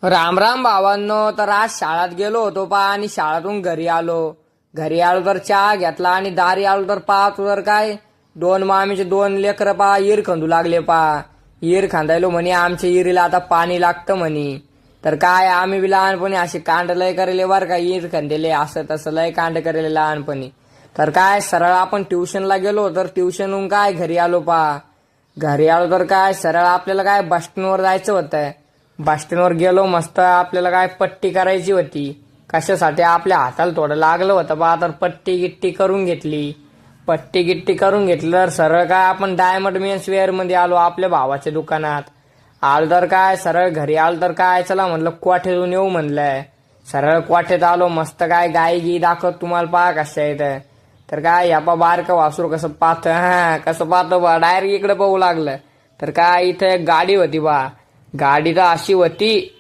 राम राम भावांनो. तर आज शाळेत गेलो होतो पा आणि शाळेतून घरी आलो. घरी आलो तर चहा घेतला आणि दारी आलो तर पाहतो तर काय दोन मामीचे दोन लेकर पा ईर खंदू लागले पा. ईर खांदायलो म्हणे आमच्या इरीला आता पाणी लागतं म्हणे. तर काय आम्ही बी लहानपणी असे कांड लय करेले बर का, ईर खंदेले असं तसं लय कांड करेले लहानपणी. तर काय सरळ आपण ट्युशनला गेलो तर ट्युशनहून काय घरी आलो पा. घरी आलो तर काय सरळ आपल्याला काय बस स्टँडवर जायचं होतं. बस स्टँडवर गेलो, मस्त आपल्याला काय पट्टी करायची होती. कशासाठी आपल्या हाताला थोडं लागलं होतं बा, तर पट्टी गिट्टी करून घेतली. पट्टी गिट्टी करून घेतली तर सरळ काय आपण डायमंड मेन्स वेअर मध्ये आलो आपल्या भावाच्या दुकानात. आलो तर काय सरळ घरी आलो तर काय चला म्हणलं कोठ्यातून येऊ म्हणलंय. सरळ कोठ्यात आलो, मस्त काय गाई गी दाखवत तुम्हाला पहा कशा येतं. तर काय यापा बारकं वासरू कसं पाहत, कसं पाहतो बा, डायरेक्ट इकडे पाहू लागलं. तर काय इथं एक गाडी होती बा. गाडी तर अशी होती